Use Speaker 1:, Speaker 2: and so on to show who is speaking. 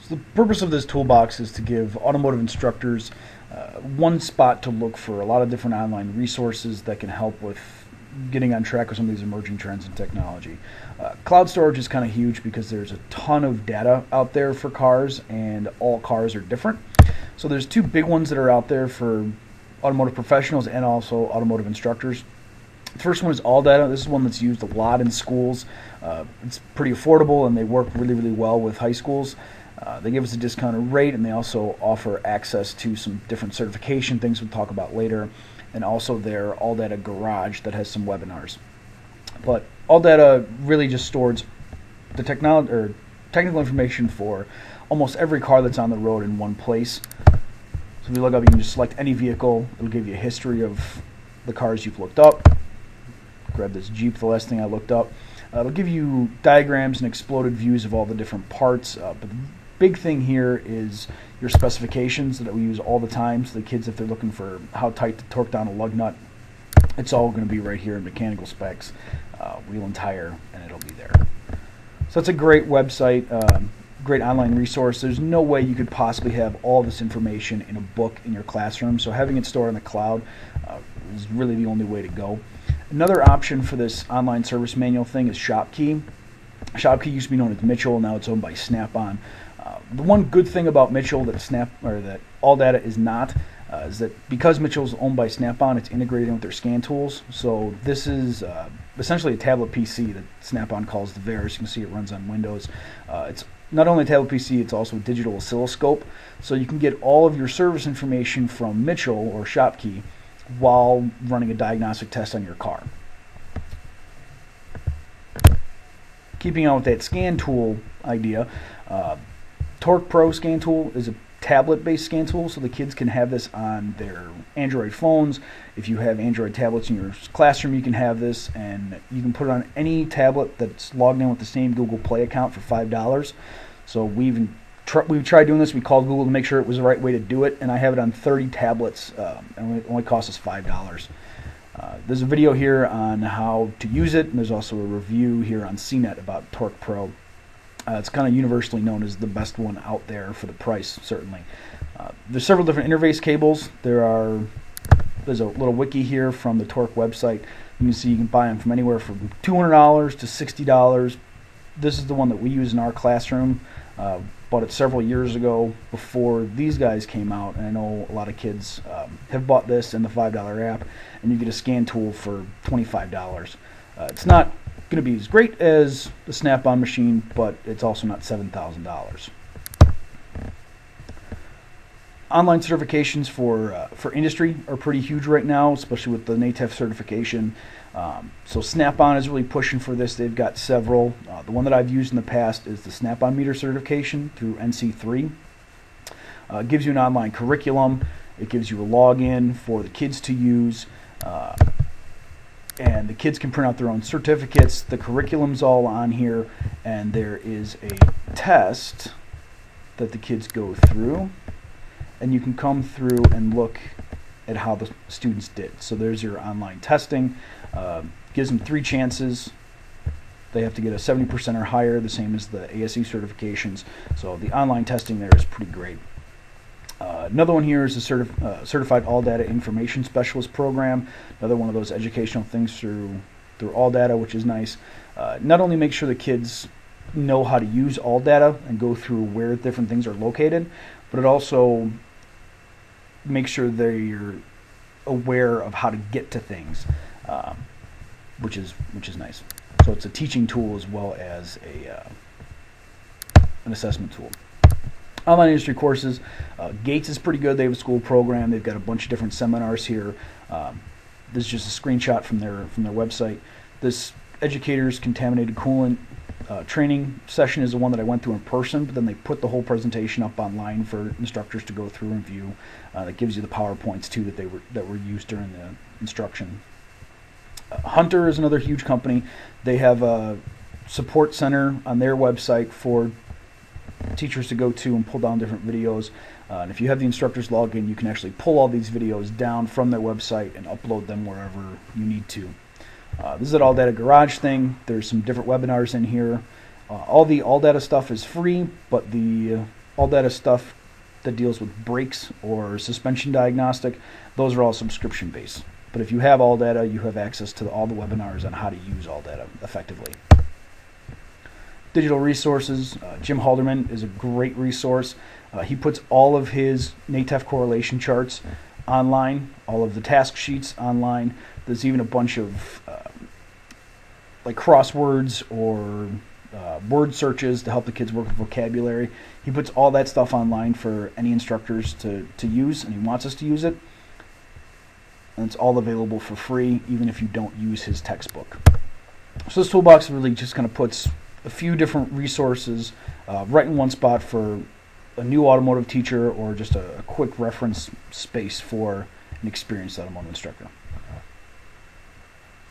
Speaker 1: So the purpose of this toolbox is to give automotive instructors one spot to look for a lot of different online resources that can help with getting on track with some of these emerging trends in technology. Cloud storage is kind of huge because there's a ton of data out there for cars, and all cars are different. So there's two big ones that are out there for automotive professionals and also automotive instructors. The first one is ALLDATA. This is one that's used a lot in schools. It's pretty affordable, and they work really, really well with high schools. They give us a discounted rate, and they also offer access to some different certification things we'll talk about later, and also their ALLDATA Garage that has some webinars. But ALLDATA really just stores the technical information for almost every car that's on the road in one place. So if you look up, you can just select any vehicle. It'll give you a history of the cars you've looked up. Grab this Jeep, the last thing I looked up. It'll give you diagrams and exploded views of all the different parts. But the big thing here is your specifications that we use all the time. So the kids, if they're looking for how tight to torque down a lug nut, it's all going to be right here in mechanical specs, wheel and tire, and it'll be there. So it's a great website, great online resource. There's no way you could possibly have all this information in a book in your classroom. So having it stored in the cloud is really the only way to go. Another option for this online service manual thing is ShopKey. ShopKey used to be known as Mitchell. Now it's owned by Snap-on. The one good thing about Mitchell that that ALLDATA is not is that because Mitchell's owned by Snap-on, it's integrated with their scan tools. So this is essentially a tablet PC that Snap-on calls the VAIR. As you can see, it runs on Windows. It's not only a tablet PC, it's also a digital oscilloscope. So you can get all of your service information from Mitchell or ShopKey while running a diagnostic test on your car. Keeping on with that scan tool idea, Torque Pro scan tool is a tablet-based scan tool, so the kids can have this on their Android phones. If you have Android tablets in your classroom, you can have this, and you can put it on any tablet that's logged in with the same Google Play account for $5. So we've tried doing this. We called Google to make sure it was the right way to do it, and I have it on 30 tablets, and it only costs us $5. There's a video here on how to use it, and there's also a review here on CNET about Torque Pro. It's kind of universally known as the best one out there for the price, certainly. There's several different interface cables. There's a little wiki here from the Torque website. You can see you can buy them from anywhere from $200 to $60. This is the one that we use in our classroom. Bought it several years ago before these guys came out, and I know a lot of kids have bought this and the $5 app, and you get a scan tool for $25. It's not going to be as great as the Snap-on machine, but it's also not $7,000. Online certifications for industry are pretty huge right now, especially with the NATEF certification. So Snap-on is really pushing for this. They've got several. The one that I've used in the past is the Snap-on meter certification through NC3. It gives you an online curriculum. It gives you a login for the kids to use. And the kids can print out their own certificates. The curriculum's all on here, and there is a test that the kids go through, and you can come through and look at how the students did. So there's your online testing. Gives them 3 chances. They have to get a 70% or higher, the same as the ASE certifications. So the online testing there is pretty great. Another one here is the Certified ALLDATA Information Specialist Program. Another one of those educational things through ALLDATA, which is nice. Not only make sure the kids know how to use ALLDATA and go through where different things are located, but it also makes sure they're aware of how to get to things, which is nice. So it's a teaching tool as well as an assessment tool. Online industry courses. Gates is pretty good. They have a school program. They've got a bunch of different seminars here. This is just a screenshot from their website. This educators contaminated coolant training session is the one that I went through in person, but then they put the whole presentation up online for instructors to go through and view. That gives you the PowerPoints too that were used during the instruction. Hunter is another huge company. They have a support center on their website for teachers to go to and pull down different videos. And if you have the instructors log in, you can actually pull all these videos down from their website and upload them wherever you need to. This is an ALLDATA Garage thing. There's some different webinars in here. All the ALLDATA stuff is free, but the All data stuff that deals with brakes or suspension diagnostic, those are all subscription based. But if you have All Data, you have access to all the webinars on how to use All Data effectively. Digital resources, Jim Halderman is a great resource. He puts all of his NATEF correlation charts online, all of the task sheets online. There's even a bunch of like crosswords or word searches to help the kids work with vocabulary. He puts all that stuff online for any instructors to use, and he wants us to use it. And it's all available for free, even if you don't use his textbook. So this toolbox really just kind of puts a few different resources right in one spot for a new automotive teacher or just a quick reference space for an experienced automotive instructor.